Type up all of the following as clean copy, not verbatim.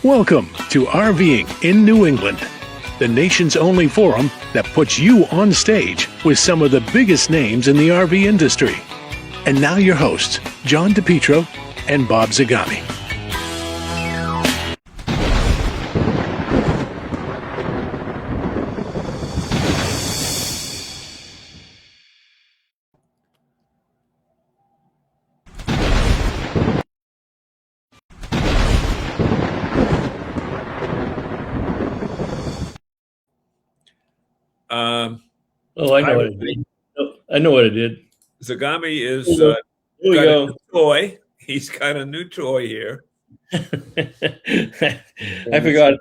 Welcome to RVing in New England, the nation's only forum that puts you on stage with some of the biggest names in the RV industry. And now your hosts, John DePietro and Bob Zagami. I know what it did. I know what it did. Zagami is Here we got go. a new toy. He's got a new toy here. I forgot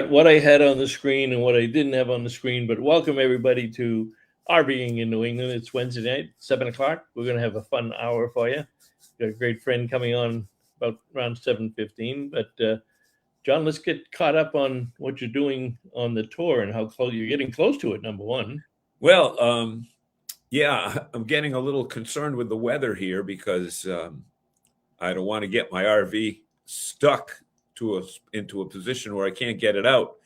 what I had on the screen and what I didn't have on the screen. But welcome everybody to RVing in New England. It's Wednesday night, 7:00. We're going to have a fun hour for you. Got a great friend coming on about around 7:15. But John, let's get caught up on what you're doing on the tour and how close you're getting close to it. Number one. Well, yeah, I'm getting a little concerned with the weather here because I don't want to get my RV stuck into a position where I can't get it out.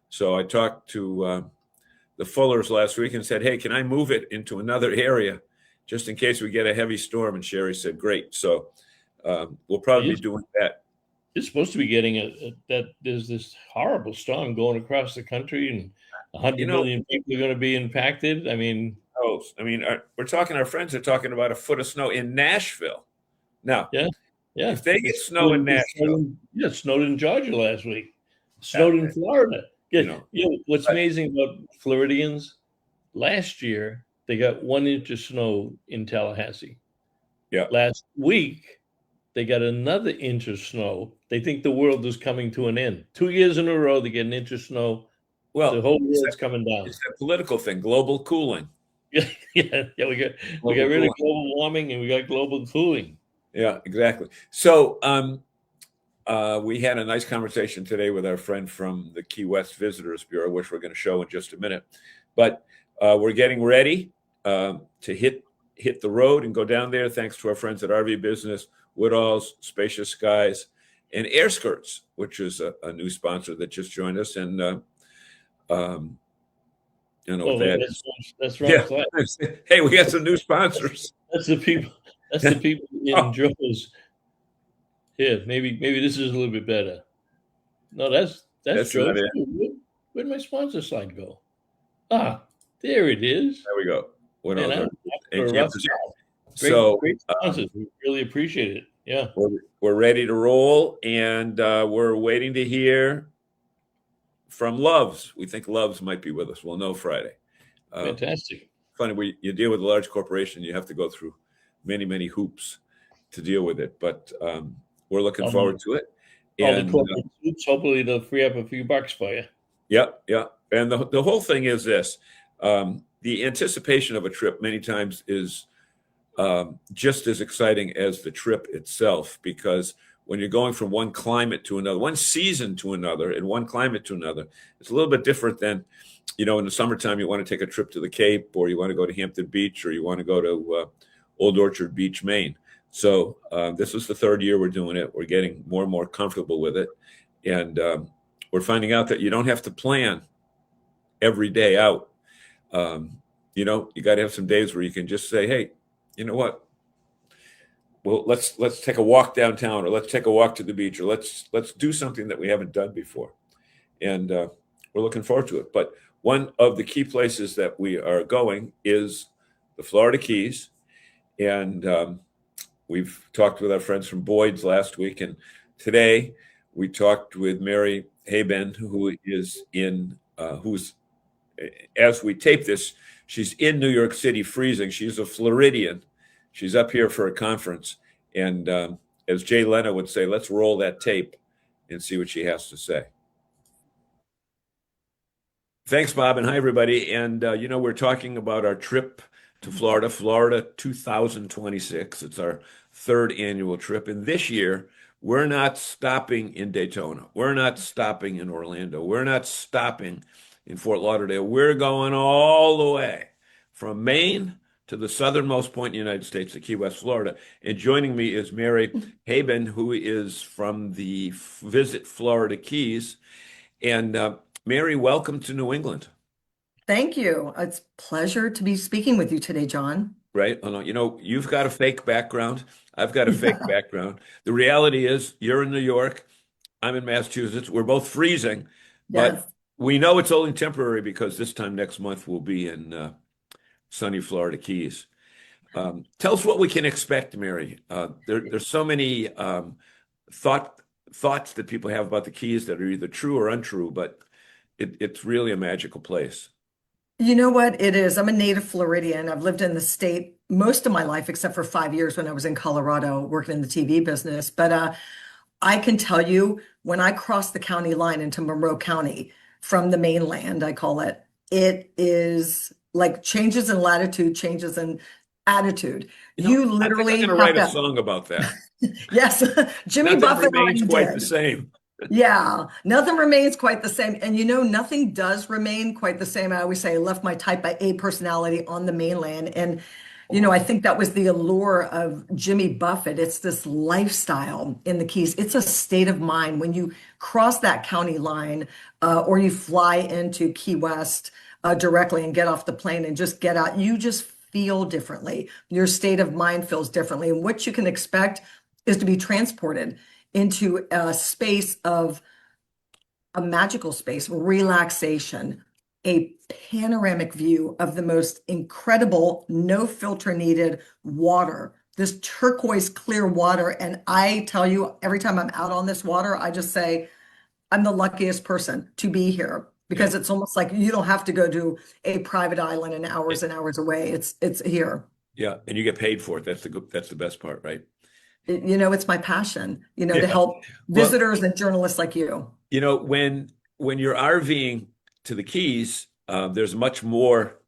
So I talked to the Fullers last week and said, hey, can I move it into another area just in case we get a heavy storm? And Sherry said, great. So we'll probably be doing that. It's supposed to be getting that there's this horrible storm going across the country and 100 million people are going to be impacted. I mean, we're talking, our friends are talking about a foot of snow in Nashville. Now, yeah. If they get snow in Nashville. It snowed in Georgia last week. Snowed in Florida. Yeah. What's amazing about Floridians, last year, they got 1 inch of snow in Tallahassee. Yeah. Last week, they got another inch of snow. They think the world is coming to an end. 2 years in a row, they get an inch of snow. Well, the whole world's coming down. It's a political thing, global cooling. Yeah. We got rid of global warming and we got global cooling. Yeah, exactly. So we had a nice conversation today with our friend from the Key West Visitors Bureau, which we're going to show in just a minute. But we're getting ready to hit the road and go down there, thanks to our friends at RV Business, Woodall's, Spacious Skies, and Air Skirts, which is a new sponsor that just joined us. And you know what that is. That's right. Yeah. Hey, we got some new sponsors. That's the people. That's the people in Joe's. Here, maybe this is a little bit better. No, that's Joe. Where'd my sponsor slide go? Ah, there it is. There we go. Great sponsors. We really appreciate it. Yeah, we're ready to roll, and we're waiting to hear from Loves. We think Loves might be with us. We'll know Friday. Fantastic. Funny, you deal with a large corporation, you have to go through many hoops to deal with it, but we're looking forward to it. And the corporate hoops, hopefully they'll free up a few bucks for you. Yeah. And the whole thing is this: the anticipation of a trip many times is just as exciting as the trip itself, because when you're going from one climate to another, one season to another, and one climate to another, it's a little bit different than, in the summertime, you want to take a trip to the Cape, or you want to go to Hampton Beach, or you want to go to Old Orchard Beach, Maine. So this is the third year we're doing it. We're getting more and more comfortable with it. And we're finding out that you don't have to plan every day out. You got to have some days where you can just say, hey, you know what? Well, let's take a walk downtown, or let's take a walk to the beach, or let's do something that we haven't done before. And we're looking forward to it. But one of the key places that we are going is the Florida Keys. And we've talked with our friends from Boyd's last week. And today we talked with Mary Haben, who is who's, as we tape this, she's in New York City freezing. She's a Floridian. She's up here for a conference. And as Jay Leno would say, let's roll that tape and see what she has to say. Thanks, Bob, and hi, everybody. And, we're talking about our trip to Florida 2026. It's our third annual trip. And this year, we're not stopping in Daytona. We're not stopping in Orlando. We're not stopping in Fort Lauderdale. We're going all the way from Maine to the southernmost point in the United States, the Key West, Florida. And joining me is Mary Haben, who is from the Visit Florida Keys. And Mary, welcome to New England. Thank you. It's a pleasure to be speaking with you today, John. Right? You know, you've got a fake background. I've got a fake background. The reality is you're in New York. I'm in Massachusetts. We're both freezing, but Yes. we know it's only temporary because this time next month we'll be in sunny Florida Keys. Tell us what we can expect, Mary. There's so many thoughts that people have about the Keys that are either true or untrue, but it's really a magical place. You know what it is? I'm a native Floridian. I've lived in the state most of my life, except for 5 years when I was in Colorado working in the TV business. But I can tell you, when I cross the county line into Monroe County from the mainland, I call it, it is like changes in latitude, changes in attitude. You literally I think I'm going to write a song about that. Yes, Jimmy Nothing Buffett remains already quite did. the same. Yeah, nothing remains quite the same. And you know, nothing does remain quite the same. I always say I left my type A personality on the mainland. And, you know, I think that was the allure of Jimmy Buffett. It's this lifestyle in the Keys. It's a state of mind. When you cross that county line or you fly into Key West directly and get off the plane and just get out, you just feel differently. Your state of mind feels differently. And what you can expect is to be transported into a space of a magical space, relaxation, a panoramic view of the most incredible, no filter needed water, this turquoise clear water. And I tell you, every time I'm out on this water, I just say, I'm the luckiest person to be here because it's almost like you don't have to go to a private island and hours away. It's here. Yeah, and you get paid for it. That's the best part, right? You know, it's my passion, you know, to help visitors and journalists like you. You know, when you're RVing to the Keys, there's much more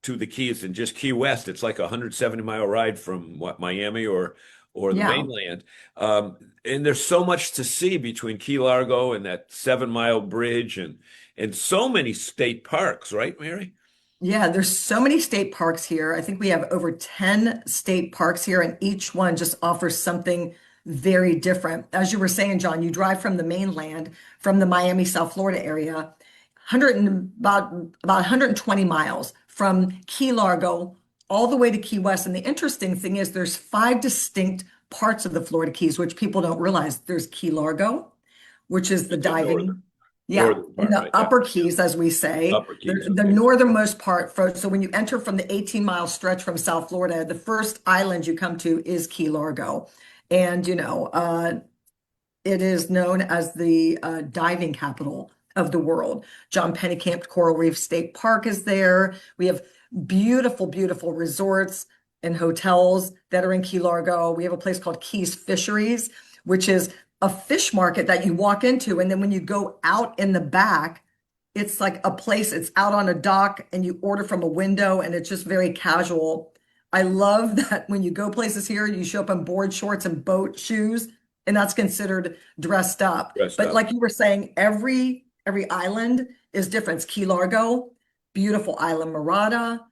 to the Keys than just Key West. It's like a 170-mile ride from Miami or the mainland. And there's so much to see between Key Largo and that 7-mile bridge and so many state parks, right, Mary? Yeah, there's so many state parks here. I think we have over 10 state parks here, and each one just offers something very different. As you were saying, John, you drive from the mainland, from the Miami, South Florida area, about 120 miles from Key Largo all the way to Key West. And the interesting thing is there's 5 distinct parts of the Florida Keys, which people don't realize. There's Key Largo, which is the diving. Yeah, in the upper Keys, as we say, the northernmost part. So when you enter from the 18-mile stretch from South Florida, the first island you come to is Key Largo. And, you know, it is known as the diving capital of the world. John Pennekamp Coral Reef State Park is there. We have beautiful, beautiful resorts and hotels that are in Key Largo. We have a place called Keys Fisheries, which is a fish market that you walk into. And then when you go out in the back, it's like a place, it's out on a dock and you order from a window and it's just very casual. I love that when you go places here, you show up in board shorts and boat shoes, and that's considered dressed up. But like you were saying, every island is different. It's Key Largo, beautiful island Murata,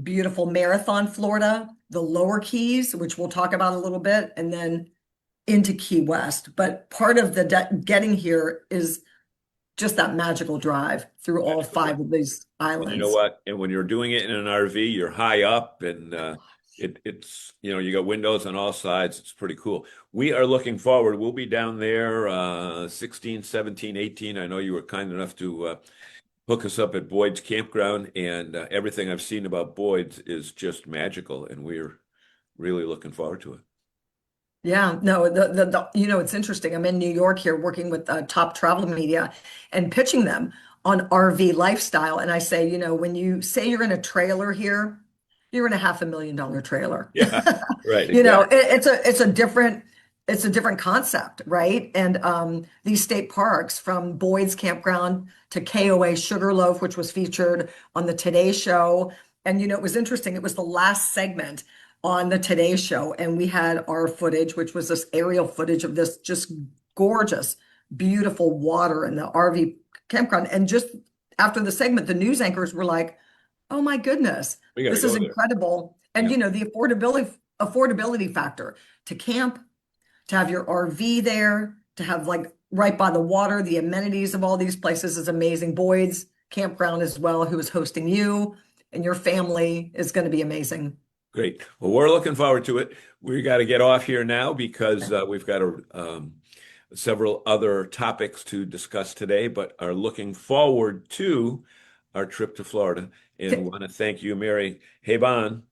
beautiful Marathon, Florida, the Lower Keys, which we'll talk about a little bit, and then into Key West. But part of the getting here is just that magical drive through all 5 of these islands. And you know what? And when you're doing it in an RV, you're high up and it's, you know, you got windows on all sides. It's pretty cool. We are looking forward. We'll be down there 16, 17, 18. I know you were kind enough to hook us up at Boyd's Campground, and everything I've seen about Boyd's is just magical, and we're really looking forward to it. Yeah, no, you know, it's interesting. I'm in New York here working with top travel media and pitching them on RV lifestyle. And I say, you know, when you say you're in a trailer here, you're in a $500,000 trailer. Yeah, right. You know, it's a different concept, right? And these state parks, from Boyd's Campground to KOA Sugarloaf, which was featured on the Today Show. And, you know, it was interesting. It was the last segment on the Today Show, and we had our footage, which was this aerial footage of this just gorgeous, beautiful water in the RV campground. And just after the segment, the news anchors were like, oh my goodness, this is incredible. And Yeah. the affordability factor to camp, to have your RV there, to have like right by the water, the amenities of all these places is amazing. Boyd's campground as well, who is hosting you and your family, is going to be amazing. Great. Well, we're looking forward to it. We got to get off here now because we've got several other topics to discuss today, but are looking forward to our trip to Florida. And want to thank you, Mary Haben,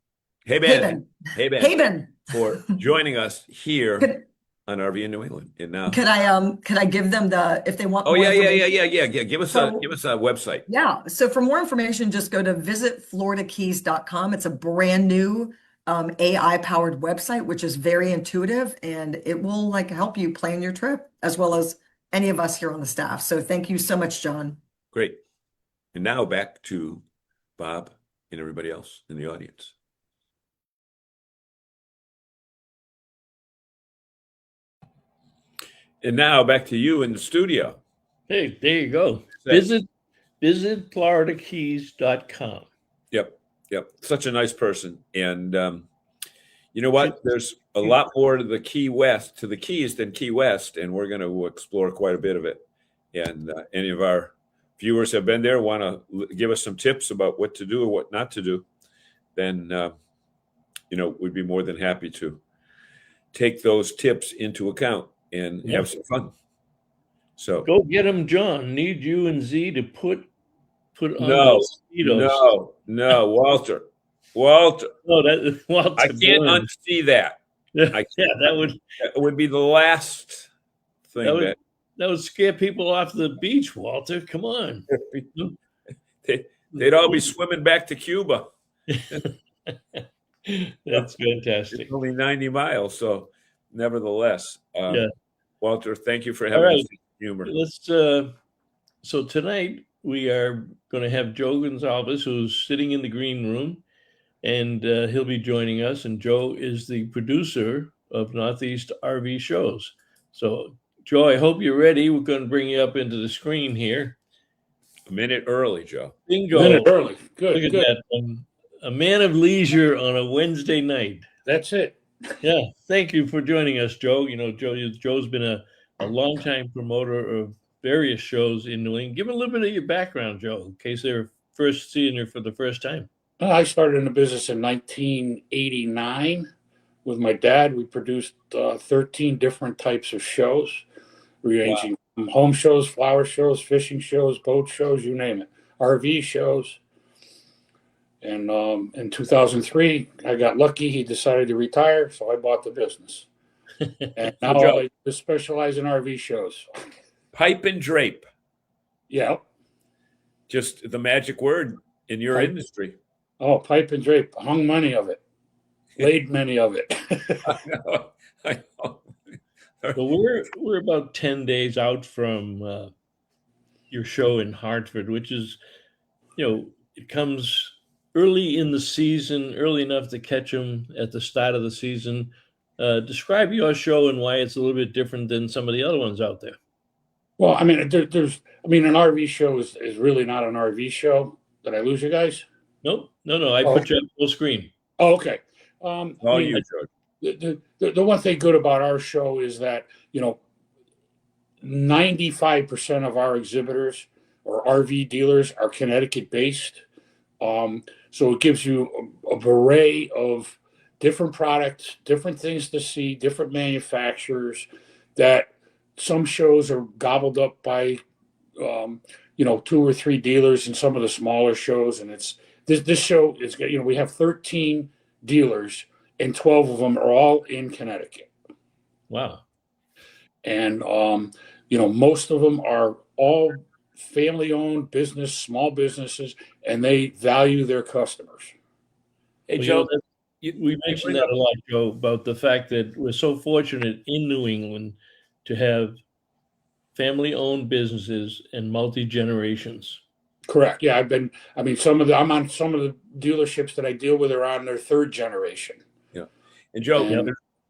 Haven. for joining us here Could, on RV in New England. And now, could I give them if they want oh more yeah. information? Give us So- a website. Yeah. So for more information, just go to visitfloridakeys.com. It's a brand new AI powered website, which is very intuitive, and it will like help you plan your trip as well as any of us here on the staff. So thank you so much, John. Great. And now back to Bob and everybody else in the audience. And now back to you in the studio. Hey, there you go. That- Visit floridakeys.com. Yep. Such a nice person. And you know what? There's a lot more to the Keys than Key West, and we're going to explore quite a bit of it. And any of our viewers have been there, want to give us some tips about what to do or what not to do, then we'd be more than happy to take those tips into account and have some fun. So Go get them, John. Need you and Z to put on no, mosquitoes. no, Walter. No, that Walter I can't Blunt. unsee that. That would be the last thing would scare people off the beach, Walter. Come on. they'd all be swimming back to Cuba. That's fantastic. It's only 90 miles, so nevertheless, Walter, thank you for having right. us humor. So tonight we are going to have Joe Gonsalves, who's sitting in the green room, and he'll be joining us. And Joe is the producer of Northeast RV shows. So, Joe, I hope you're ready. We're going to bring you up into the screen here. A minute early, Joe. Bingo. A minute early. Good. Look at that. A man of leisure on a Wednesday night. That's it. Yeah. Thank you for joining us, Joe. Joe's been a longtime promoter of various shows in New England. Give a little bit of your background, Joe, in case they're first seeing you for the first time. I started in the business in 1989 with my dad. We produced 13 different types of shows, ranging from home shows, flower shows, fishing shows, boat shows, you name it, RV shows. And in 2003, I got lucky. He decided to retire, so I bought the business. And now I just specialize in RV shows. Pipe and drape. Yeah. Just the magic word in your industry. Oh, pipe and drape. Hung many of it. Laid many of it. I know. So we're about 10 days out from your show in Hartford, which is, it comes early in the season, early enough to catch them at the start of the season. Describe your show and why it's a little bit different than some of the other ones out there. Well, I mean, an RV show is really not an RV show. Did I lose you guys? No. I put you up full screen. Oh, okay. You, George. The one thing good about our show is that 95% of our exhibitors or RV dealers are Connecticut based. So it gives you a array of different products, different things to see, different manufacturers. That some shows are gobbled up by 2 or 3 dealers in some of the smaller shows, and it's this show is we have 13 dealers and 12 of them are all in Connecticut. Wow. And most of them are all family-owned business, small businesses, and they value their customers. Hey, Joe, we mentioned that a lot, Joe, about the fact that we're so fortunate in New England to have family-owned businesses and multi-generations. Correct. Yeah, I'm on some of the dealerships that I deal with are on their 3rd generation. Yeah. And Joe,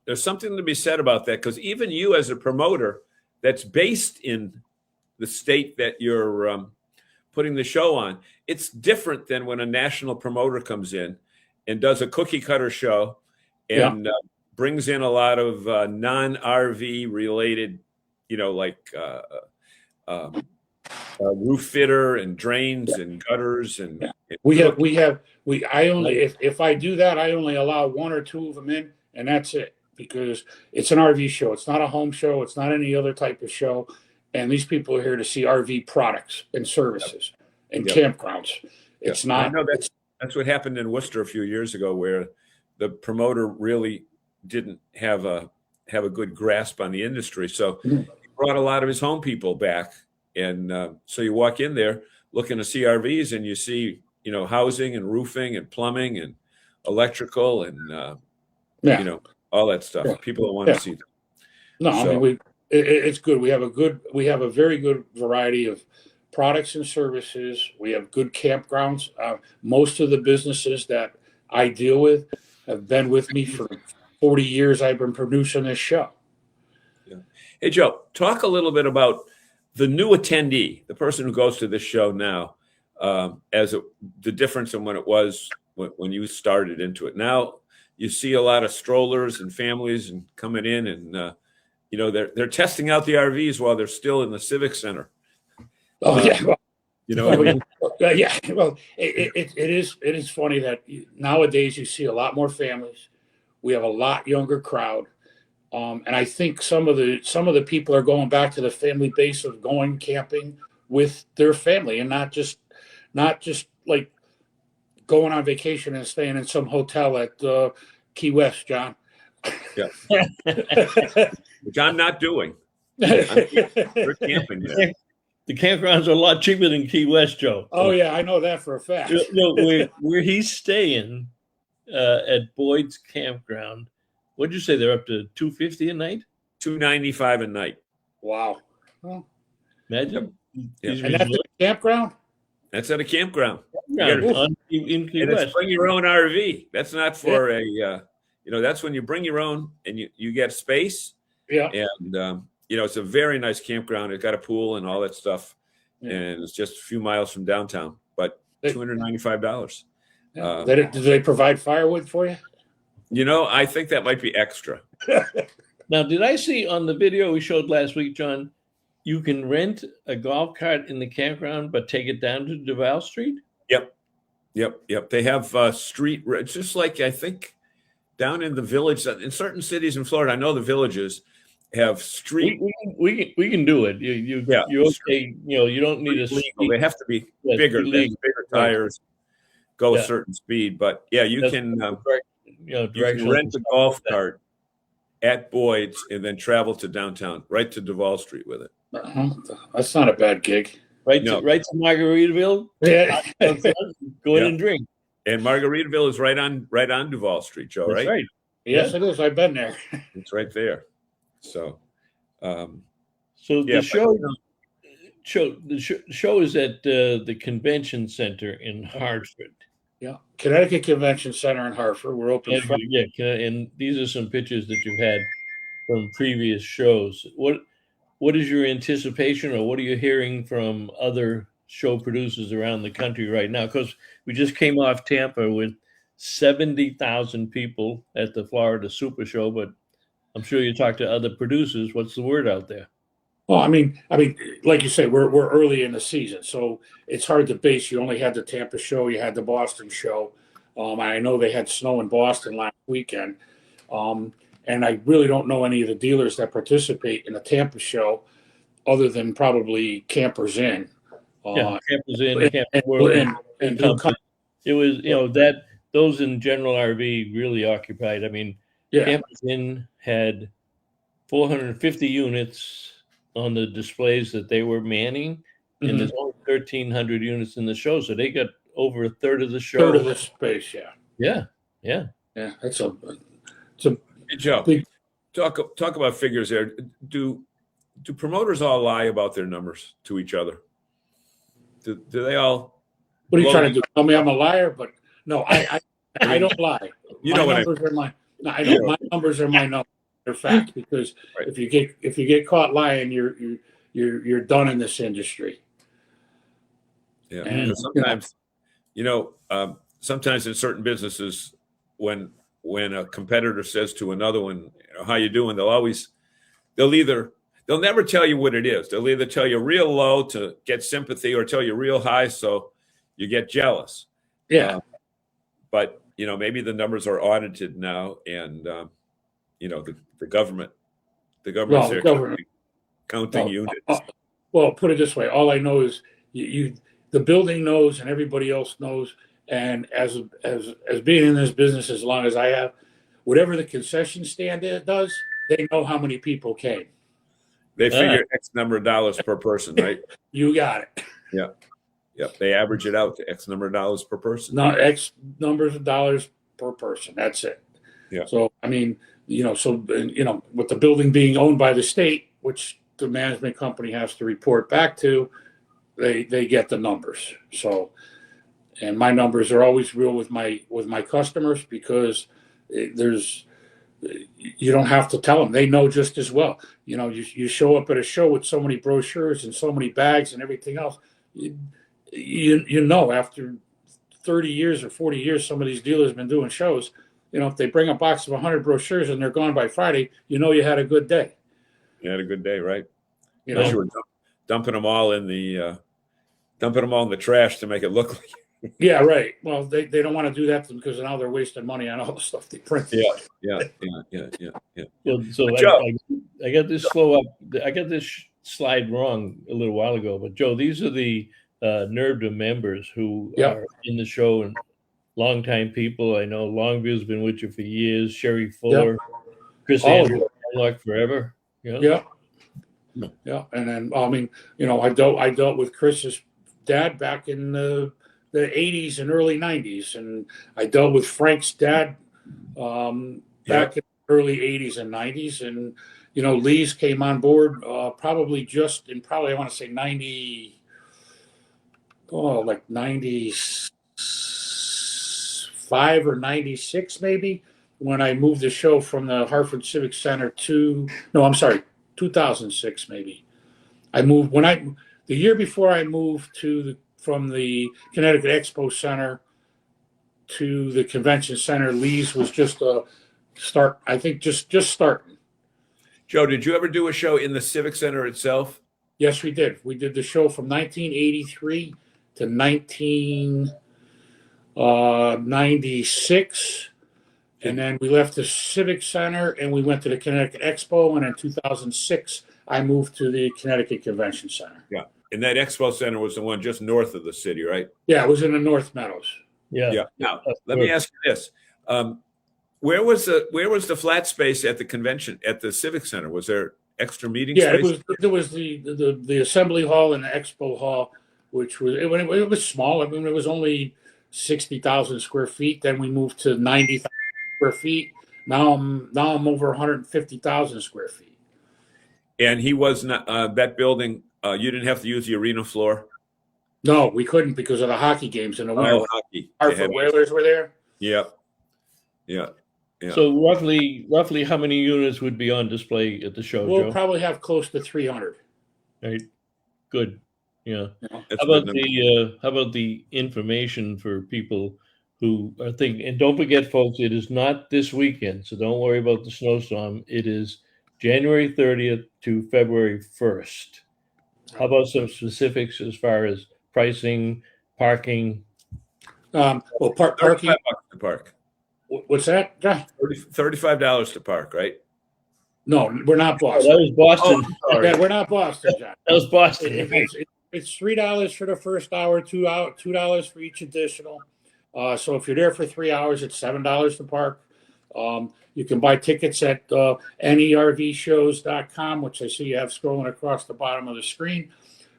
there's something to be said about that, because even you as a promoter that's based in the state that you're putting the show on, it's different than when a national promoter comes in and does a cookie cutter show, and brings in a lot of non-RV related, like roof fitter and drains and gutters and if I do that, I only allow one or two of them in, and that's it, because it's an RV show. It's not a home show. It's not any other type of show. And these people are here to see RV products and services and campgrounds. It's not. I know that's what happened in Worcester a few years ago, where the promoter really didn't have a good grasp on the industry. So he brought a lot of his home people back. And so you walk in there looking to see RVs, and you see, housing and roofing and plumbing and electrical and, all that stuff. Yeah. People don't want to see them. No, I mean, it's good. We have a very good variety of products and services. We have good campgrounds. Most of the businesses that I deal with have been with me for 40 years. I've been producing this show. Yeah. Hey, Joe, talk a little bit about the new attendee, the person who goes to this show now, the difference in when it was when you started into it. Now you see a lot of strollers and families and coming in, and they're testing out the RVs while they're still in the Civic Center. Oh yeah, what I mean? Yeah. Well, it is funny that nowadays you see a lot more families. We have a lot younger crowd. And I think some of the people are going back to the family base of going camping with their family, and not just like going on vacation and staying in some hotel at Key West, John. Yeah. Which I'm not doing. We're camping there. The campgrounds are a lot cheaper than Key West, Joe. Oh yeah, I know that for a fact. Where he's staying at Boyd's campground, what'd you say? They're up to $250 a night? $295 a night. Wow. Well, imagine. Yeah. And that's at a campground? That's at a campground. In Key West. It's bring your own RV. That's not for that's when you bring your own and you get space. Yeah. And, it's a very nice campground. It's got a pool and all that stuff. Yeah. And it's just a few miles from downtown, but $295. Yeah. Do they provide firewood for you? I think that might be extra. Now, did I see on the video we showed last week, John, you can rent a golf cart in the campground, but take it down to Duval Street? Yep. They have street, just like I think down in the village, in certain cities in Florida, I know the villages have street. We can do it. You're okay. You don't need a street. They have to be bigger. Bigger tires, go a certain speed. But you can rent a golf cart at Boyd's and then travel to downtown, right to Duval Street with it. That's not a bad gig. Right to Margaritaville. Yeah. Go in and drink. And Margaritaville is right on Duval Street, Joe. That's right. Yes, it is. I've been there. It's right there. So, the show is at the convention center in Hartford. Yeah, Connecticut Convention Center in Hartford. We're open. And these are some pictures that you've had from previous shows. What is your anticipation, or what are you hearing from other show producers around the country right now? Because we just came off Tampa with 70,000 people at the Florida Super Show, but I'm sure you talk to other producers. What's the word out there? Well, I mean, like you say, we're early in the season, so it's hard to base. You only had the Tampa show, you had the Boston show. I know they had snow in Boston last weekend, and I really don't know any of the dealers that participate in the Tampa show, other than probably Campers Inn. Campers Inn, Campers World, and it was that those in general RV really occupied. I mean, Campers Inn had 450 units on the displays that they were manning, and there's only 1,300 units in the show, so they got over a third of the show. Third of the space, yeah. It's a hey, Joe, big... talk about figures there. Do promoters all lie about their numbers to each other? Do they all? What are you trying to do? Tell me I'm a liar? But no, I don't lie. My numbers are my numbers. They're facts, because if you get caught lying, you're done in this industry. Yeah, and sometimes, sometimes in certain businesses, when a competitor says to another one, "How you doing?" They'll never tell you what it is. They'll either tell you real low to get sympathy, or tell you real high so you get jealous. Yeah. But maybe the numbers are audited now, and the government's counting units. Well, put it this way: all I know is the building knows, and everybody else knows. And as being in this business as long as I have, whatever the concession stand does, they know how many people came. They figure X number of dollars per person, right? You got it. Yeah. They average it out to X number of dollars per person. No, X numbers of dollars per person. That's it. Yeah. So I mean, with the building being owned by the state, which the management company has to report back to, they get the numbers. So, and my numbers are always real with my customers, because you don't have to tell them. They know just as well. You show up at a show with so many brochures and so many bags and everything else. After 30 years or 40 years, some of these dealers have been doing shows. If they bring a box of 100 brochures and they're gone by Friday, you had a good day. You had a good day, right? You were dumping them all in the trash to make it look like. Yeah, right. Well, they don't want to do that because now they're wasting money on all the stuff they print. Yeah. Well, so I got this I got this slide wrong a little while ago, but Joe, these are the NERVDA members who are in the show, and longtime people. I know Longview's been with you for years. Sherry Fuller, Chris Andrew, forever. Yeah. And then I dealt with Chris's dad back in the 80s and early 90s, and I dealt with Frank's dad back in the early 80s and 90s, and Lee's came on board probably I want to say 95 or 96 maybe, when I moved the show from the Hartford Civic Center 2006 maybe. The year before I moved from the Connecticut Expo Center to the Convention Center, Lee's was just a start. I think just starting. Joe, did you ever do a show in the Civic Center itself? Yes, we did. We did the show from 1983 to 1996. And then we left the Civic Center and we went to the Connecticut Expo. And in 2006, I moved to the Connecticut Convention Center. Yeah. And that Expo Center was the one just north of the city, right? Yeah, it was in the North Meadows. Yeah. Now, let me ask you this. Where was the flat space at the convention, at the Civic Center? Was there extra meeting space? There was the Assembly Hall and the Expo Hall, which was small. I mean, it was only 60,000 square feet. Then we moved to 90,000 square feet. Now I'm over 150,000 square feet. And he was not that building. You didn't have to use the arena floor. No, we couldn't because of the hockey games in the winter. Oh, hockey. Hartford Whalers were there. Yeah. So roughly how many units would be on display at the show, We'll Joe? probably have close to 300. Right. Good. Yeah. How That's about the information for people who are thinking? And don't forget, folks, it is not this weekend, so don't worry about the snowstorm. It is January 30th to February 1st. How about some specifics as far as pricing, parking? Parking. $35 to park. What's that? $35 to park, right? No, we're not Boston. That was Boston. Yeah, we're not Boston, John. That was Boston. It's $3 for the first hour, $2 for each additional. So if you're there for 3 hours, it's $7 to park. You can buy tickets at NERVshows.com, which I see you have scrolling across the bottom of the screen.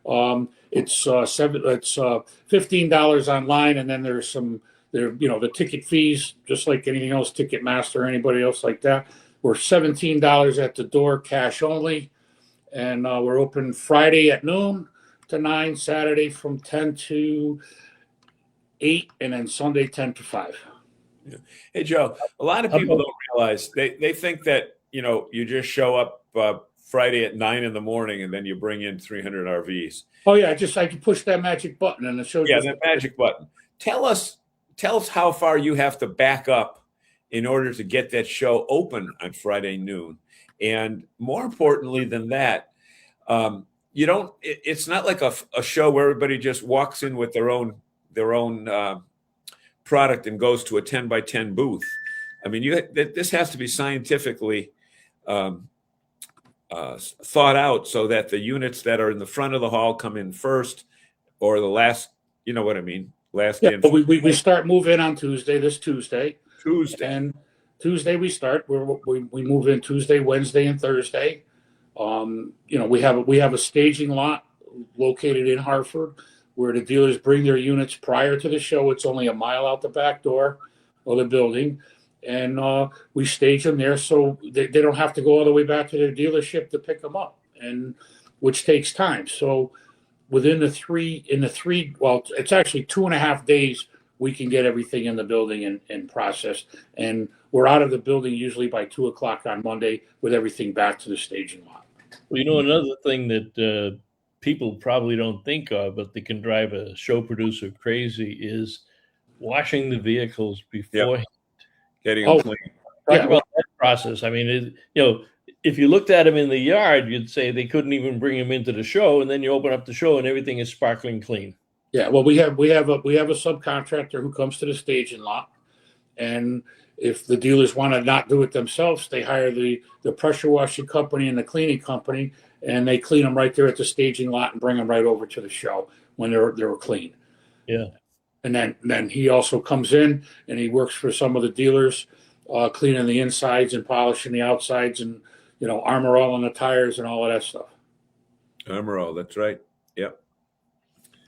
It's $15 online, and then there's the ticket fees, just like anything else, Ticketmaster or anybody else like that. We're $17 at the door, cash only, and we're open Friday at noon to 9, Saturday from 10 to 8, and then Sunday 10 to 5. Yeah. Hey, Joe, a lot of people don't realize they think that, you just show up Friday at 9 in the morning and then you bring in 300 RVs. Oh yeah, I can push that magic button and it shows. Yeah, that magic button. Tell us tell us how far you have to back up in order to get that show open on Friday noon. And more importantly than that, you don't. It's not like a show where everybody just walks in with their own product and goes to a 10 by 10 booth. I mean, this has to be scientifically thought out so that the units that are in the front of the hall come in first, or the last. You know what I mean? Last Yeah, in. but we start moving on Tuesday. This Tuesday. And Tuesday we start. We move in Tuesday, Wednesday, and Thursday. We have a staging lot located in Hartford where the dealers bring their units prior to the show. It's only a mile out the back door of the building, and we stage them there so they don't have to go all the way back to their dealership to pick them up, and which takes time. So within the three, well, it's actually 2.5 days. We can get everything in the building and processed, and we're out of the building usually by 2:00 on Monday with everything back to the staging lot. Well, another thing that people probably don't think of, but they can drive a show producer crazy, is washing the vehicles beforehand. Getting them clean. Talk about that process. I mean, if you looked at them in the yard, you'd say they couldn't even bring them into the show, and then you open up the show and everything is sparkling clean. Yeah, well, we have a subcontractor who comes to the staging lot, and if the dealers want to not do it themselves, they hire the pressure washing company and the cleaning company, and they clean them right there at the staging lot and bring them right over to the show when they're clean. Yeah, and then he also comes in and he works for some of the dealers, cleaning the insides and polishing the outsides, and armor all on the tires and all of that stuff. Armor all, that's right. Yep.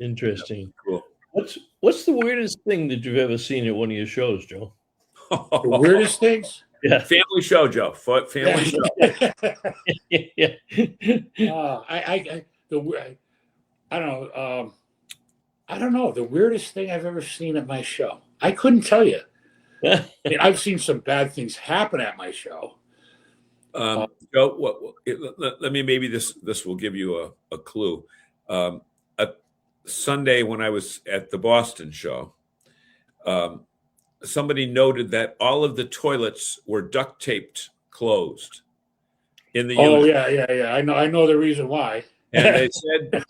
Interesting. Cool. What's the weirdest thing that you've ever seen at one of your shows, Joe? The weirdest things? Yeah. Family show, Joe. Family show. Yeah. I don't know. I don't know. The weirdest thing I've ever seen at my show. I couldn't tell you. I mean, I've seen some bad things happen at my show. Joe, let me, maybe this will give you a clue. A Sunday when I was at the Boston show, somebody noted that all of the toilets were duct taped closed in the unit. Oh yeah. I know the reason why. And they said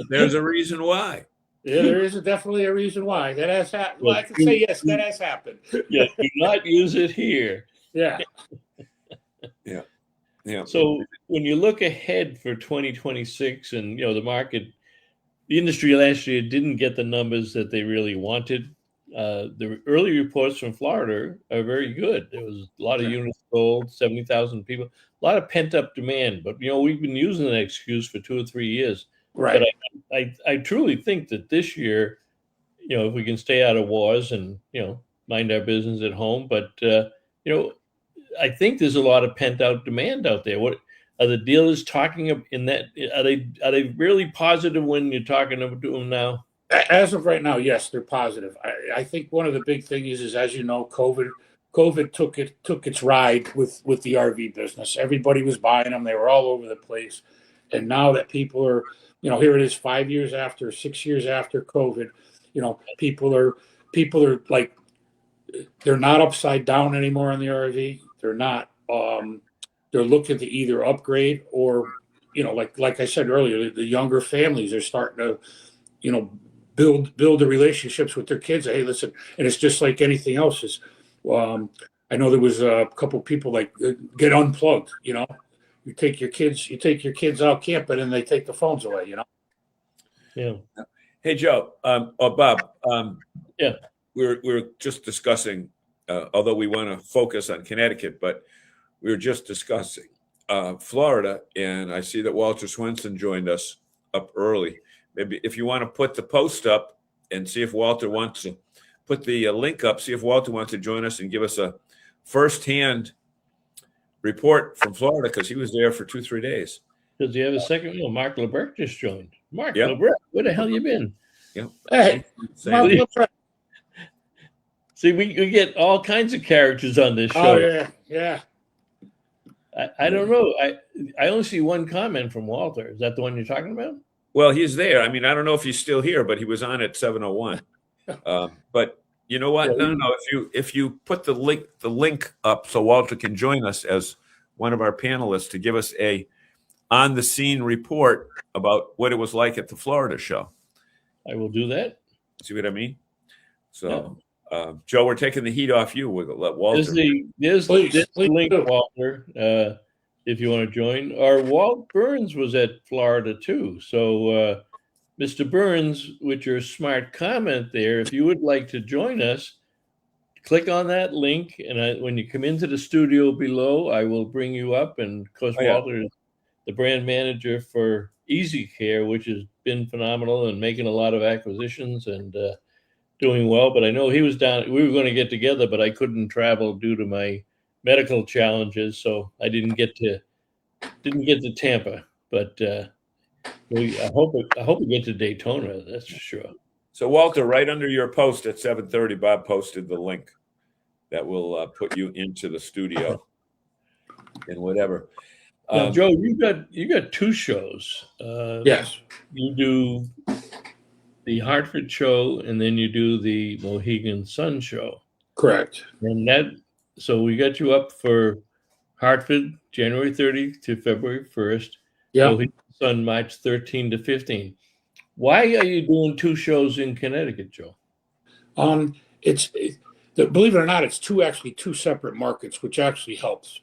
there's a reason why. Yeah, there is definitely a reason why. That has happened. Well, I can say yes, that has happened. Yeah, do not use it here. Yeah. Yeah. So when you look ahead for 2026 and the market, the industry last year didn't get the numbers that they really wanted. The early reports from Florida are very good. There was a lot of units sold, 70,000 people, a lot of pent up demand. But we've been using that excuse for 2 or 3 years. Right. But I truly think that this year, if we can stay out of wars and mind our business at home, but I think there's a lot of pent out demand out there. What are the dealers talking about in that? Are they really positive when you're talking to them now? As of right now, yes, they're positive. I think one of the big things is, as you know, COVID took its ride with the RV business. Everybody was buying them; they were all over the place. And now that people are, here it is, 5 years after, 6 years after COVID, people are like, they're not upside down anymore in the RV. They're not. They're looking to either upgrade or, like I said earlier, the younger families are starting to, build the relationships with their kids. Hey, listen, and it's just like anything else. I know there was a couple people like get unplugged. You take your kids out camping and they take the phones away. Yeah. Hey, Joe, or Bob. Yeah. We're just discussing, although we want to focus on Connecticut, but we were just discussing Florida, and I see that Walter Swenson joined us up early. Maybe if you want to put the post up and see if Walter wants to put the link up, see if Walter wants to join us and give us a firsthand report from Florida, because he was there for 2-3 days. Does he have a second? Mark LeBurk just joined. Mark Yep. LeBurk, where the hell you been? Yeah. Hey, Same. See, we get all kinds of characters on this show. Oh yeah. I don't know. I only see one comment from Walter. Is that the one you're talking about? Well, he's there. I mean, I don't know if he's still here, but he was on at 7:01. But You know what? Well, No. If you put the link up so Walter can join us as one of our panelists to give us a on the scene report about what it was like at the Florida show. I will do that. See what I mean? So, Joe, we're taking the heat off you. We'll let Walter. There's Please the link, do. Walter, if you want to join. Or Walt Burns was at Florida too. So, Mr. Burns, with your smart comment there, if you would like to join us, click on that link. And when you come into the studio below, I will bring you up. And of course, Walter is the brand manager for Easy Care, which has been phenomenal and making a lot of acquisitions and doing well. But I know he was down. We were going to get together, but I couldn't travel due to my medical challenges, so I didn't get to Tampa. But I hope we get to Daytona. That's for sure. So, Walter, right under your post at 7:30, Bob posted the link that will put you into the studio and whatever. Now, Joe, you got two shows. Yes. You do the Hartford show, and then you do the Mohegan Sun show. Correct. And so we got you up for Hartford, January 30 to February 1st. Yeah. Mohegan Sun, March 13 to 15. Why are you doing two shows in Connecticut, Joe? Believe it or not, it's two separate markets, which actually helps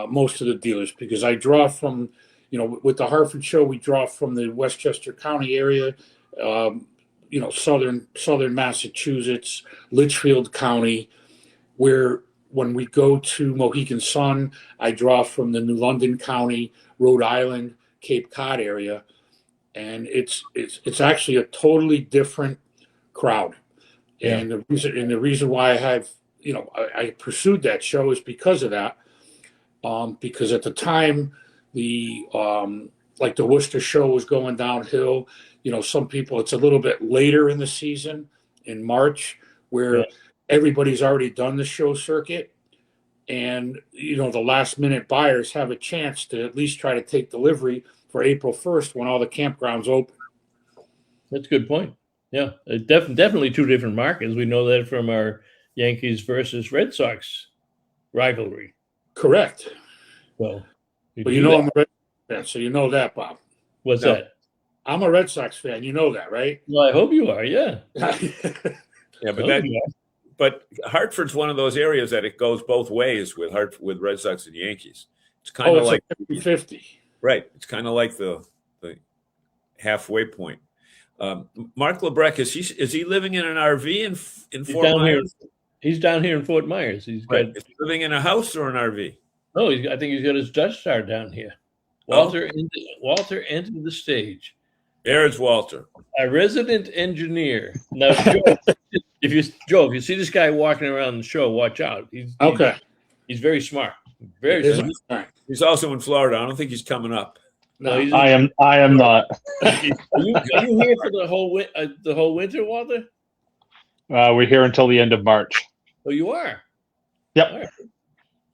most of the dealers, because I draw from, with the Hartford show, we draw from the Westchester County area, southern Massachusetts, Litchfield County, where when we go to Mohegan Sun, I draw from the New London County, Rhode Island, Cape Cod area. And it's actually a totally different crowd. Yeah. And the reason why I pursued that show is because of that. Because at the time, the Worcester show was going downhill. Some people, it's a little bit later in the season in March, where everybody's already done the show circuit. And, the last minute buyers have a chance to at least try to take delivery for April 1st when all the campgrounds open. That's a good point. Yeah, definitely two different markets. We know that from our Yankees versus Red Sox rivalry. Correct. Well, I'm a Red Sox fan, so you know that, Bob. What's that? I'm a Red Sox fan. You know that, right? Well, I hope you are. Yeah. But Hartford's one of those areas that it goes both ways with Red Sox and Yankees. It's kind of like 50-50. Right. It's kind of like the halfway point. Mark Lebrecht, is he living in an RV in Fort Myers? He's down here in Fort Myers. Is he living in a house or an RV? No, I think he's got his Dutch Star down here. Walter entered the stage. There's Walter, a resident engineer. Now, if you see this guy walking around the show, watch out. He's very smart. Very smart. He's also in Florida. I don't think he's coming up. No, I am not. Are you here for the whole winter, Walter? We're here until the end of March. Oh, you are. Yep. Right.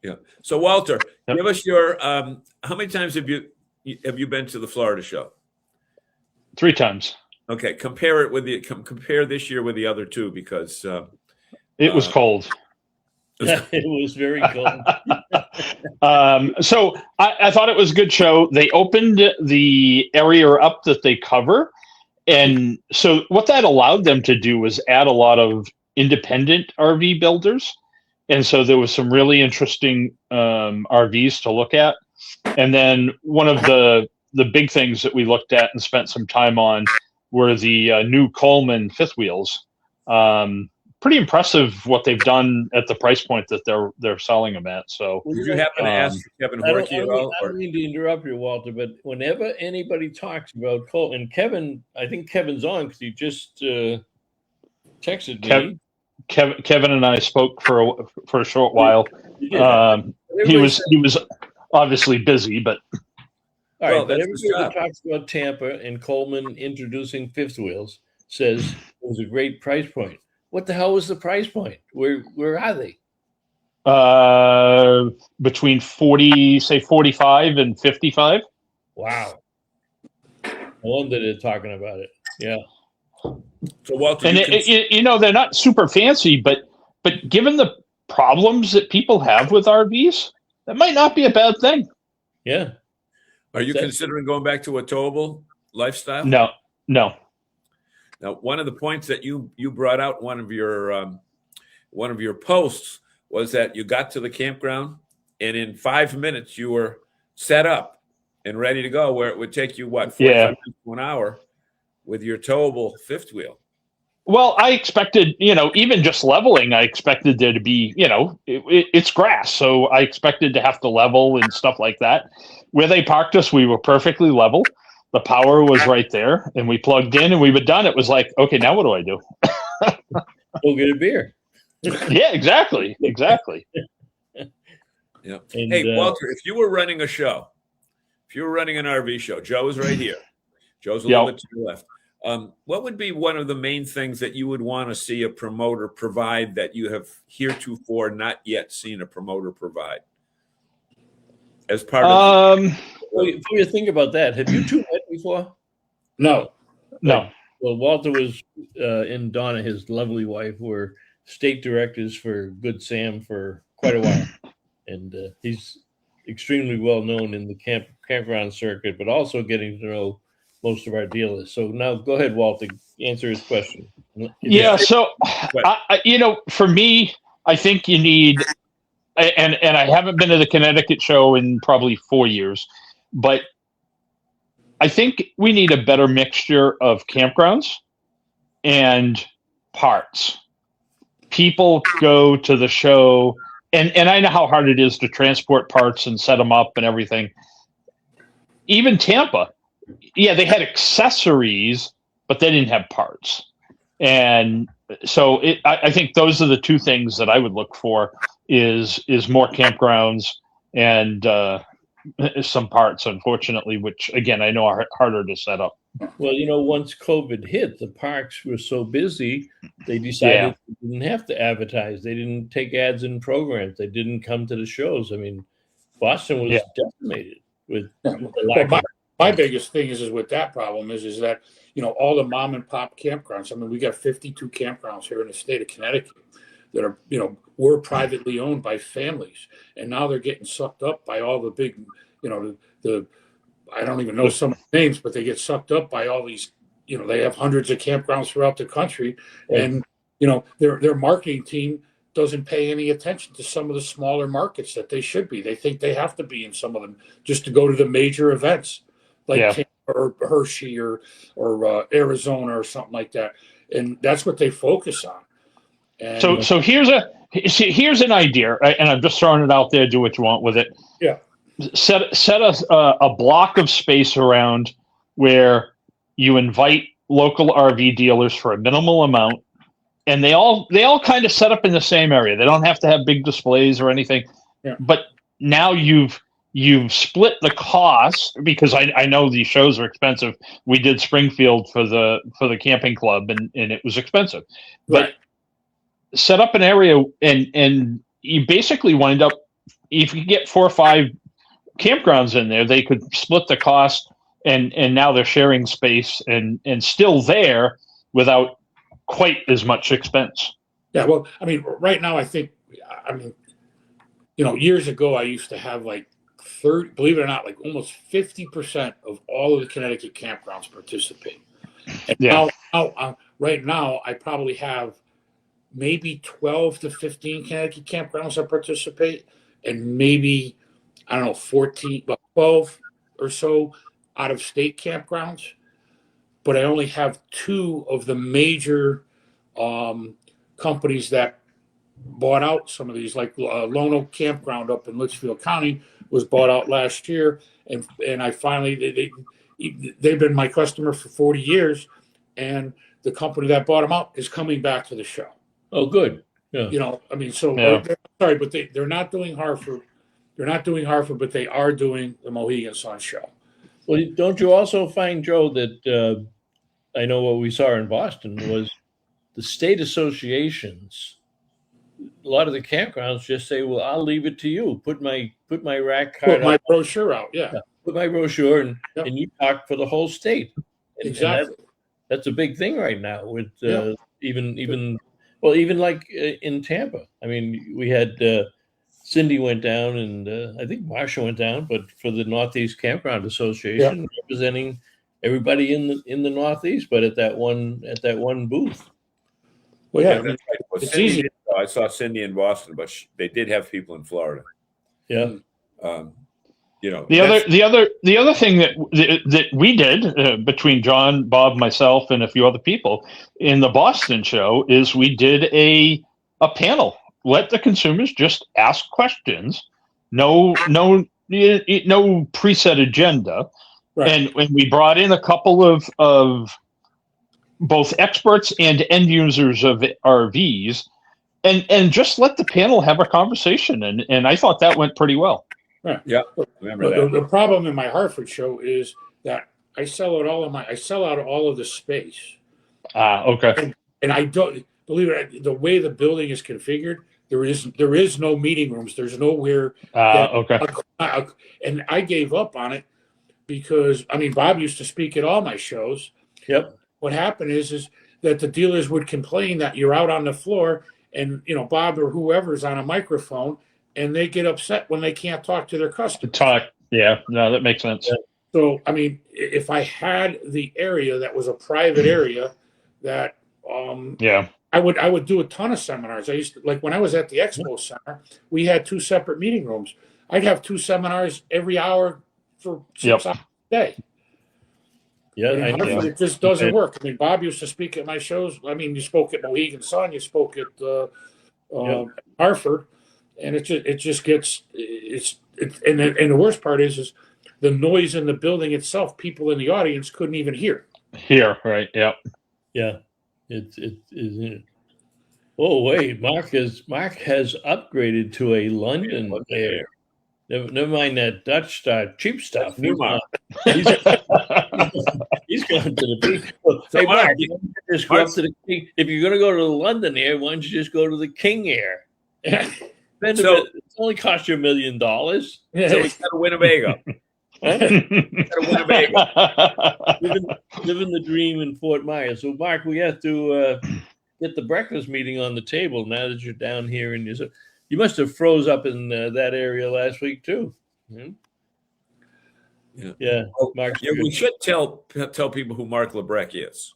Yeah. So Walter, give us your. How many times have you been to the Florida show? 3 times. Okay. Compare this year with the other two, because it was cold. It was very cold. So I thought it was a good show. They opened the area up that they cover. And so what that allowed them to do was add a lot of independent RV builders. And so there was some really interesting RVs to look at. And then one of the big things that we looked at and spent some time on were the new Coleman fifth wheels. Pretty impressive what they've done at the price point that they're selling them at. So, did you happen to ask Kevin Horkey at all? I don't mean to interrupt you, Walter, but whenever anybody talks about Cole and Kevin, I think Kevin's on because he just texted me. Kevin and I spoke for a short while. He was obviously busy, but all right. But everybody that talks about Tampa and Coleman introducing fifth wheels says it was a great price point. What the hell was the price point? Where are they? Between 45 and 55. Wow. No wonder they're talking about it. Yeah. So Walter, And they're not super fancy, but given the problems that people have with RVs, that might not be a bad thing. Yeah. are you considering going back to a towable lifestyle? No. Now, one of the points that you brought out one of your posts was that you got to the campground and in 5 minutes you were set up and ready to go, where it would take you 45 minutes to an hour with your towable fifth wheel. Well, I expected, even just leveling, I expected there to be, it's grass. So I expected to have to level and stuff like that. Where they parked us, we were perfectly level. The power was right there, and we plugged in and we were done. It was like, okay, now what do I do? Go get a beer. Yeah, exactly. Yeah. And, hey, Walter, if you were running a show, if you were running an RV show, Joe is right here. Joe's a little bit to the left. What would be one of the main things that you would want to see a promoter provide that you have heretofore not yet seen a promoter provide? As part of before you think about that, have you two met before? No. No. Well, Walter was and Donna, his lovely wife, were state directors for Good Sam for quite a while, and he's extremely well known in the campground circuit, but also getting to know most of our dealers. So now, go ahead, Walter, answer his question. So for me, I think you need, and I haven't been to the Connecticut show in probably 4 years, but I think we need a better mixture of campgrounds and parts. People go to the show, and I know how hard it is to transport parts and set them up and everything. Even Tampa, they had accessories, but they didn't have parts. And so I think those are the two things that I would look for is more campgrounds and some parts, unfortunately, which again, I know are harder to set up. Well, once COVID hit, the parks were so busy, they decided they didn't have to advertise. They didn't take ads in programs. They didn't come to the shows. I mean, Boston was decimated with the lack of. My biggest thing is with that problem is that, all the mom and pop campgrounds. I mean, we got 52 campgrounds here in the state of Connecticut that are, were privately owned by families. And now they're getting sucked up by all the big, I don't even know some names, but they get sucked up by all these, they have hundreds of campgrounds throughout the country. And, their marketing team doesn't pay any attention to some of the smaller markets that they should be. They think they have to be in some of them just to go to the major events like or Hershey or Arizona or something like that. And that's what they focus on. And so here's an idea, and I'm just throwing it out there. Do what you want with it. Yeah. Set a block of space around where you invite local RV dealers for a minimal amount, and they all kind of set up in the same area. They don't have to have big displays or anything. Yeah. But now you've split the cost, because I know these shows are expensive. We did Springfield for the camping club, and it was expensive. But set up an area, and you basically wind up, if you get 4 or 5 campgrounds in there, they could split the cost, and now they're sharing space and still there without quite as much expense. Yeah, well, I mean, right now, years ago, I used to have like 30, believe it or not, like almost 50% of all of the Connecticut campgrounds participate. And now, right now, I probably have maybe 12 to 15 Connecticut campgrounds that participate, and maybe, 14, but 12 or so out of state campgrounds. But I only have 2 of the major companies that bought out some of these, like Lone Oak Campground up in Litchfield County was bought out last year, and I finally they've been my customer for 40 years, and the company that bought them out is coming back to the show. Oh, good. Yeah. Sorry, but they're not doing Hartford. They're not doing Hartford, but they are doing the Mohegan Sun show. Well, don't you also find, Joe, that I know what we saw in Boston was the state associations. A lot of the campgrounds just say, "Well, I'll leave it to you. Put my rack card, put my brochure out, put my brochure, and you talk for the whole state." Exactly. that's a big thing right now with Yeah. even like in Tampa. I mean, we had Cindy went down, and I think Marsha went down, but for the Northeast Campground Association, representing everybody in the Northeast, but at that one booth. Well, Yeah, yeah, I mean, that's right. Well, it's Cindy easy. I saw Cindy in Boston, but they did have people in Florida. Yeah. You know, The other thing that we did between John, Bob, myself, and a few other people in the Boston show is we did a panel. Let the consumers just ask questions. No preset agenda. Right. And when we brought in a couple of both experts and end users of RVs, and just let the panel have a conversation, and I thought that went pretty well. Right. Yeah, remember that. The problem in my Hartford show is that I sell out all of the space. Okay. And I don't believe it. The way the building is configured, there is no meeting rooms. There's nowhere. Okay. And I gave up on it because Bob used to speak at all my shows. Yep. What happened is that the dealers would complain that you're out on the floor and Bob or whoever's on a microphone, and they get upset when they can't talk to their customers. Yeah, no, that makes sense. So, if I had the area that was a private area, that I would do a ton of seminars. I used to, like when I was at the Expo Center, we had 2 separate meeting rooms. I'd have 2 seminars every hour for 6 hours a day. Yeah, It just doesn't work. Bob used to speak at my shows. You spoke at Mohegan Sun, you spoke at Hartford, and it just gets and the worst part is the noise in the building itself. People in the audience couldn't even hear. Right? Yeah. Yeah. It. Oh wait, Mark has upgraded to a London Air. Never mind that Dutch cheap stuff. He's gone to the peak. Hey, Mark, just go up to the King. If you're going to go to the London Air, why don't you just go to the King Air? It's only cost you $1 million. So we got a Winnebago. Living the dream in Fort Myers. So, Mark, we have to get the breakfast meeting on the table now that you're down here. And you must have froze up in that area last week too. Yeah. Mark. We should tell people who Mark Lebrecht is.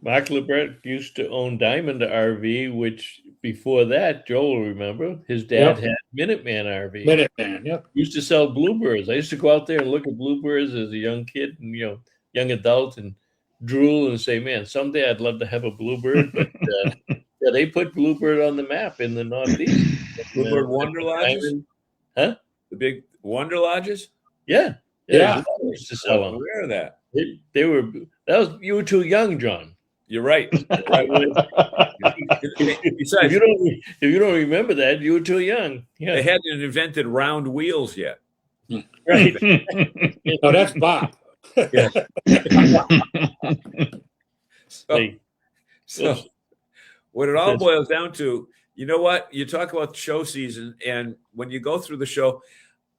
Mark Lebrecht used to own Diamond RV, which before that, Joel will remember, his dad had Minuteman RV. Minuteman, yep. Used to sell bluebirds. I used to go out there and look at bluebirds as a young kid and young adult and drool and say, man, someday I'd love to have a bluebird. But they put bluebird on the map in the Northeast. Bluebird Wonder Lodges? Huh? The big Wonder Lodges? Yeah. Used to sell them. I'm aware of that. You were too young, John. You're right. Besides, if you don't remember that, you were too young. Yeah. They hadn't invented round wheels yet. Right. No, that's Bob. So what it all boils down to, you know what? You talk about show season, and when you go through the show,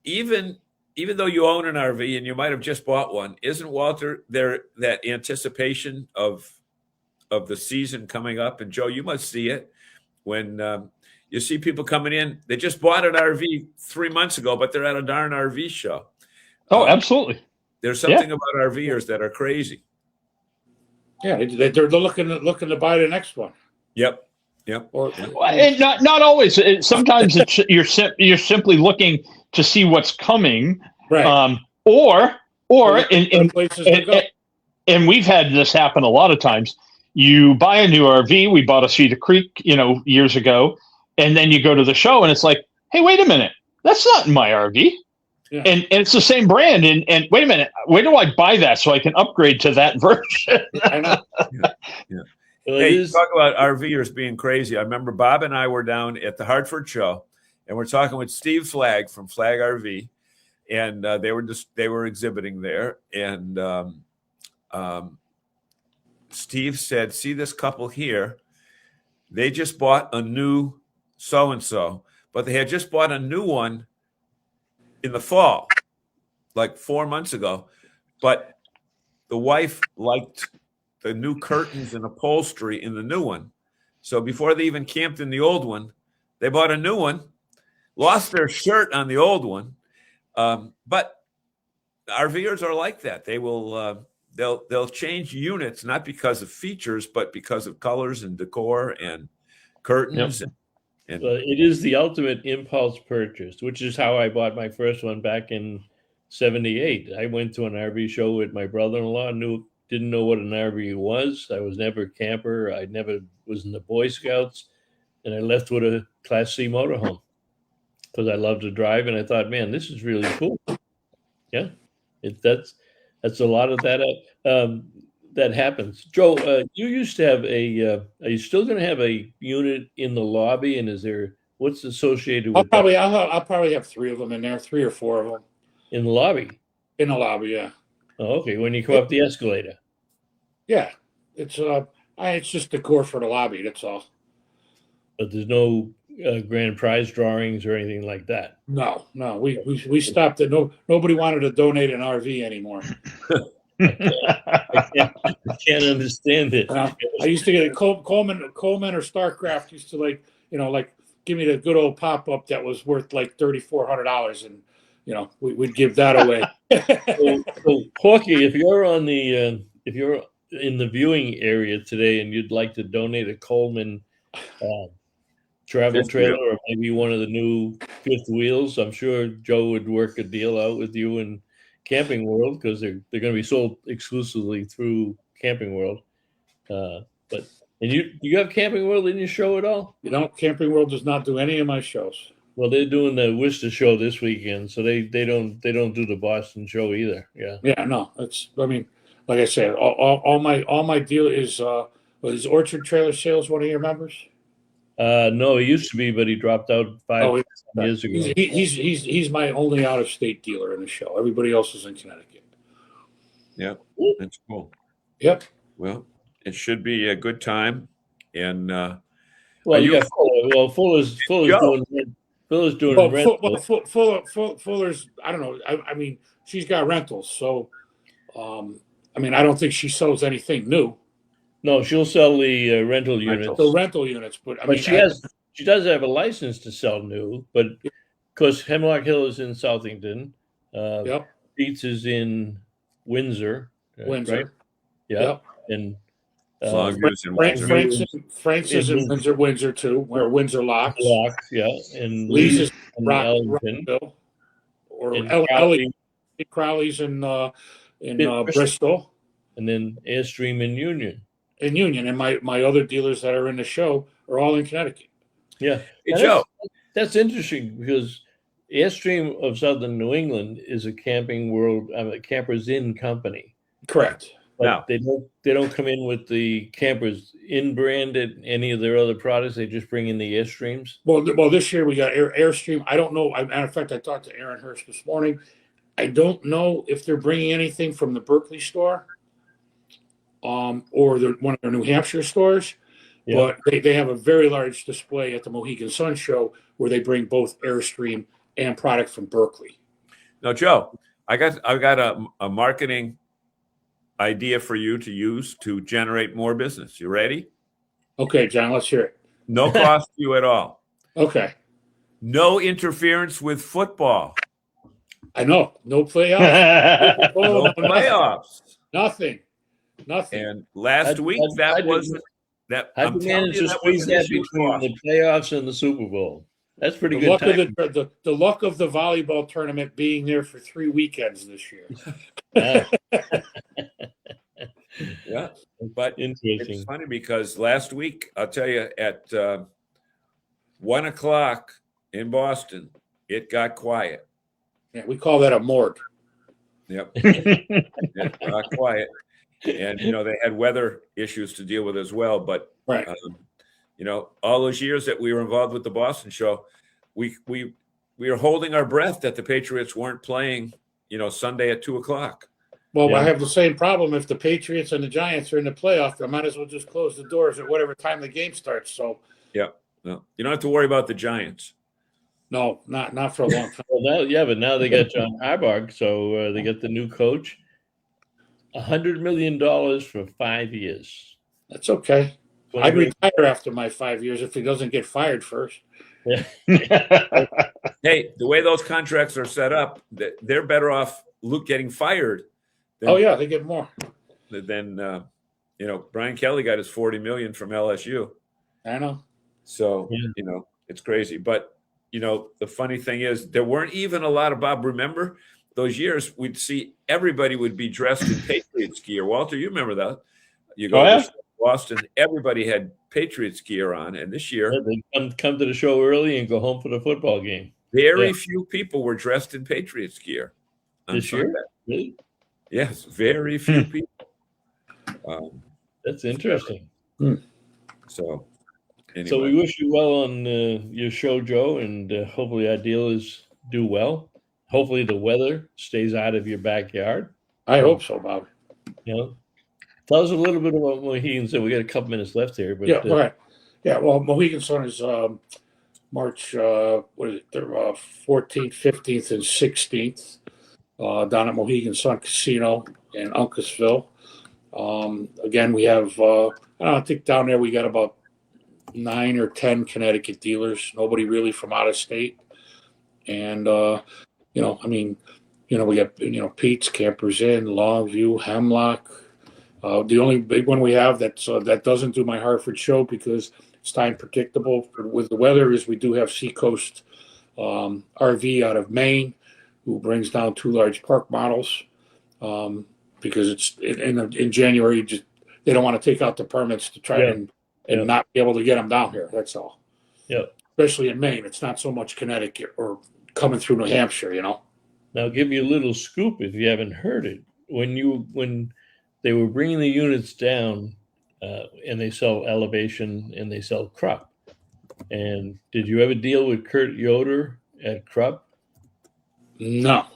even though you own an RV and you might have just bought one, isn't Walter there that anticipation of the season coming up? And Joe, you must see it when you see people coming in. They just bought an RV 3 months ago, but they're at a darn RV show. Oh, absolutely. There's something about RVers that are crazy. Yeah, they're looking to buy the next one. Yep. And not always. Sometimes you're simply looking to see what's coming, right? Or places to go. And we've had this happen a lot of times. You buy a new RV. We bought a Cedar Creek, years ago, and then you go to the show, and it's like, hey, wait a minute, that's not in my RV. Yeah. And it's the same brand. And wait a minute, where do I buy that so I can upgrade to that version? I know. Yeah. Hey, you talk about RVers being crazy. I remember Bob and I were down at the Hartford show, and we're talking with Steve Flagg from Flagg RV, and they were exhibiting there, and Steve said, "See this couple here? They just bought a new so-and-so, but they had just bought a new one in the fall, like 4 months ago. But the wife liked the new curtains and upholstery in the new one. So before they even camped in the old one, they bought a new one, lost their shirt on the old one. But RVers are like that. They will they'll change units not because of features, but because of colors and decor and curtains. Yep. And Well, it is the ultimate impulse purchase, which is how I bought my first one back in '78. I went to an RV show with my brother-in-law. Didn't know what an RV was. I was never a camper. I never was in the Boy Scouts, and I left with a Class C motorhome because I love to drive, and I thought, man, this is really cool. Yeah, that's a lot of that. That happens. Joe, you used to have are you still going to have a unit in the lobby? And what's associated with I'll probably have 3 of them in there, 3 or 4 of them in the lobby? in the lobby. Yeah. Oh, okay. When you come up the escalator. Yeah. It's just decor for the lobby. That's all. But there's no grand prize drawings or anything like that. No. We stopped it. Nobody wanted to donate an RV anymore. I can't understand it. I used to get a Coleman or Starcraft used to like give me the good old pop up that was worth like $3,400, and we'd give that away. So Porky, if you're in the viewing area today and you'd like to donate a Coleman travel Fifth trailer wheel. or maybe one of the new fifth wheels, I'm sure Joe would work a deal out with you and Camping World, because they're going to be sold exclusively through Camping World. And you have Camping World in your show at all? Camping World does not do any of my shows. Well, they're doing the Worcester show this weekend, so they don't do the Boston show either. Yeah. Yeah, no, like I said, all my deal is Orchard Trailer Sales one of your members? No, he used to be, but he dropped out 5 years ago. He's my only out of state dealer in the show. Everybody else is in Connecticut. yeah, that's cool. Yep. Well, it should be a good time. And Well, you got Fuller. Well, Fuller's doing rental. Fuller's, I don't know. I mean, she's got rentals, so I don't think she sells anything new. No, she'll sell the rental units. The rental units, but she does have a license to sell new, but because Hemlock Hill is in Southington, yep. Beats is in Windsor. Windsor. Right? Yeah. Yep. And Frank's is in Windsor too, where Windsor locks. Yeah. And Lee's is in Rockville, or Crowley's in Bristol. And then Airstream in Union. And my other dealers that are in the show are all in Connecticut. Yeah. Hey, Joe. That's interesting, because Airstream of Southern New England is a Camping World, Campers Inn company. Correct. But No. they don't come in with the Campers Inn brand at any of their other products. They just bring in the Airstreams. Well, this year we got Airstream. I don't know. Matter of fact, I talked to Aaron Hurst this morning. I don't know if they're bringing anything from the Berkeley store, or one of their New Hampshire stores. Yeah. But they have a very large display at the Mohegan Sun Show where they bring both Airstream and product from Berkeley. Now, Joe, I've got a marketing idea for you to use to generate more business. You ready? Okay, John, let's hear it. No cost to you at all. Okay. No interference with football. I know. No playoffs. No playoffs. Nothing. And last week I'm managed to squeeze that between the playoffs and the Super Bowl. That's pretty good. The luck of the volleyball tournament being there for 3 weekends this year. Yeah, but it's funny because last week, I'll tell you, at 1 o'clock in Boston, it got quiet. Yeah, we call that a morgue. Yep, it got quiet, and they had weather issues to deal with as well. But right. All those years that we were involved with the Boston show, we were holding our breath that the Patriots weren't playing, Sunday at 2 o'clock. Well, yeah. I have the same problem. If the Patriots and the Giants are in the playoff, I might as well just close the doors at whatever time the game starts. So, yeah, no, you don't have to worry about the Giants. No, not for a long time. Well, but now they got John Harbaugh, so they get the new coach. $100 million for 5 years. That's okay. I'd 20 retire after my 5 years if he doesn't get fired first. Yeah. Hey, the way those contracts are set up, they're better off Luke getting fired Oh yeah, they get more. than Brian Kelly got his $40 million from LSU. I know. So, Yeah. it's crazy. But, the funny thing is there weren't even a lot of, Bob, remember those years we'd see everybody would be dressed in Patriots gear. Walter, you remember that? You go to Boston, everybody had Patriots gear on. And this year, they come to the show early and go home for the football game. very few people were dressed in Patriots gear on This year? Sunday. Really? Yes, very few people. That's interesting. So, anyway. So we wish you well on your show, Joe, and hopefully our dealers do well. Hopefully the weather stays out of your backyard. I hope so, Bob. Tell us a little bit about Mohegan. So we got a couple minutes left here, but Okay. Yeah, well, Mohegan Sun is March, 14th, 15th, and 16th down at Mohegan Sun Casino in Uncasville. Again, we have, I think down there we got about 9 or 10 Connecticut dealers, nobody really from out of state. And, we got, Pete's, Campers Inn, Longview, Hemlock. The only big one we have that doesn't do my Hartford show because it's time predictable with the weather is we do have Seacoast RV out of Maine who brings down 2 large park models because it's in January. They don't want to take out the permits to try and not be able to get them down here. That's all. Yeah. Especially in Maine, it's not so much Connecticut or coming through New Hampshire. Now, I'll give you a little scoop if you haven't heard it. When they were bringing the units down, and they sell elevation and they sell Krupp. And did you ever deal with Kurt Yoder at Krupp? No.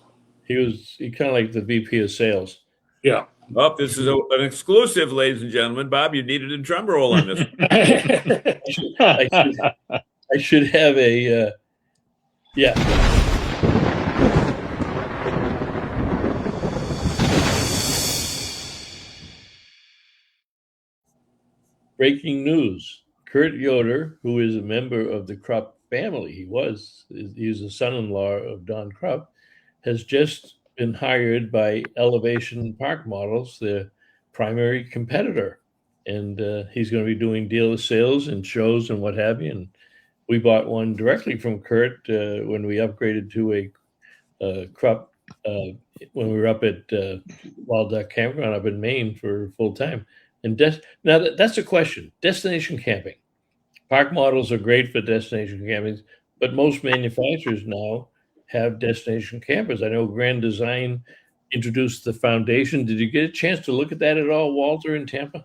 He kind of like the VP of sales. Yeah. Oh, this is an exclusive, ladies and gentlemen. Bob, you needed a drum roll on this. I should have a breaking news. Kurt Yoder, who is a member of the Krupp family, he was the son-in-law of Don Krupp, has just been hired by Elevation Park Models, their primary competitor. And he's going to be doing dealer sales and shows and what have you. And we bought one directly from Kurt when we upgraded to a Krupp when we were up at Wild Duck Campground up in Maine for full time. And now that's a question. Destination camping. Park models are great for destination camping, but most manufacturers now have destination campers. I know Grand Design introduced the Foundation. Did you get a chance to look at that at all, Walter, in Tampa?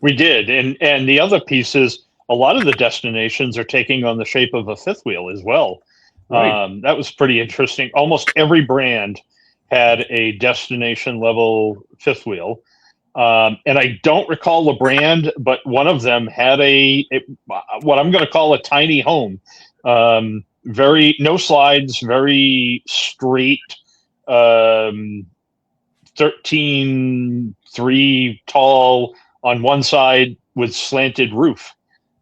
We did. And the other piece is a lot of the destinations are taking on the shape of a fifth wheel as well. Right. That was pretty interesting. Almost every brand had a destination level fifth wheel. And I don't recall the brand, but one of them had what I'm going to call a tiny home. Very no slides, very straight, 13.3 tall on one side with slanted roof.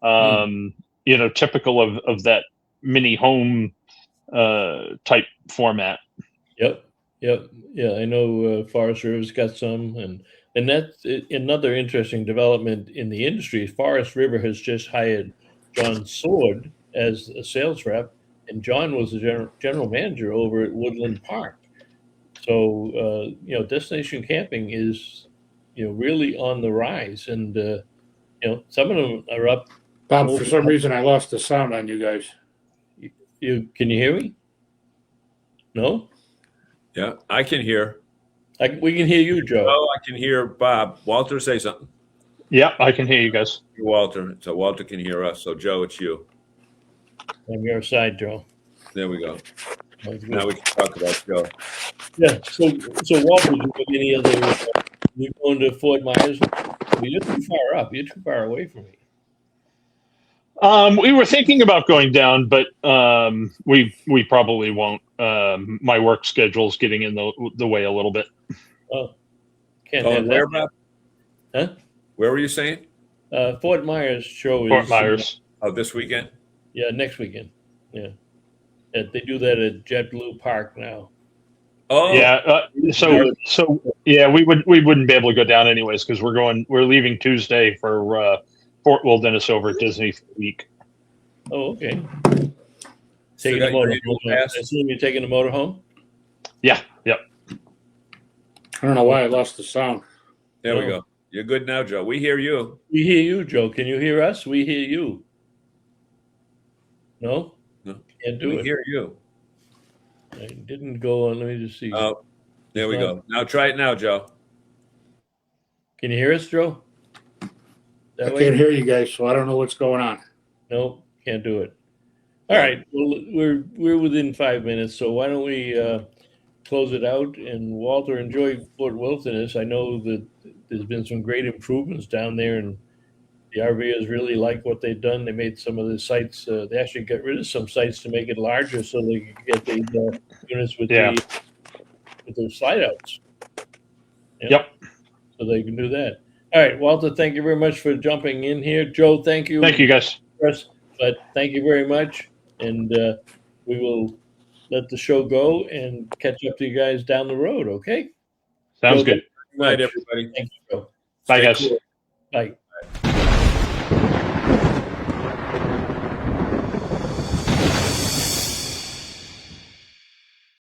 Typical of that mini home type format. Yep. Yeah, I know Forest River's got some, and that's another interesting development in the industry. Forest River has just hired John Sword as a sales rep, and John was the general manager over at Woodland Park. So, destination camping is, really on the rise, and some of them are up. Bob, for some reason, I lost the sound on you guys. Can you hear me? No? Yeah, I can hear. We can hear you, Joe. Oh, I can hear Bob. Walter, say something. Yeah, I can hear you guys. Walter. So Walter can hear us. So Joe, it's you. On your side, Joe. There we go. Now we can talk about Joe. Yeah. So Walter, do you have any other? You going to Fort Myers? You're too far up. You're too far away from me. We were thinking about going down, but we probably won't. My work schedule's getting in the way a little bit. Oh, Can't Oh, have where, that. Bob? Huh? Where were you saying? Fort Myers show is Fort Myers. Oh, this weekend? yeah, next weekend. Yeah. They do that at JetBlue Park now. Oh, Yeah. So yeah, we wouldn't be able to go down anyways because we're leaving Tuesday for Fort Wilderness over at Disney for a week. Oh, okay. Still Taking got the your motor annual home. I pass? assume you're taking the motor home? Yeah. Yep. I don't know why I lost the sound. There we No. go. You're good now, Joe. We hear you. We hear you, Joe. Can you hear us? We hear you. No? No. Can't do We it. hear you. I didn't go on. Let me just see. Oh, there we It's not- go. Now try it now, Joe. Can you hear us, Joe? I That way? can't hear you guys, so I don't know what's going on. No, can't do it. All right. Well, we're within 5 minutes, so why don't we close it out? And Walter, enjoy Fort Wilderness. I know that there's been some great improvements down there, and the RVers really like what they've done. They made some of the sites. They actually got rid of some sites to make it larger, so they could get the units with the slide outs. Yeah. Yep. So they can do that. All right, Walter. Thank you very much for jumping in here. Joe, thank you. Thank you, guys. But thank you very much, and we will let the show go and catch up to you guys down the road. Okay. Sounds Joe, good. Good night, everybody. Thank you, Joe. Bye, Stay guys. cool. Bye.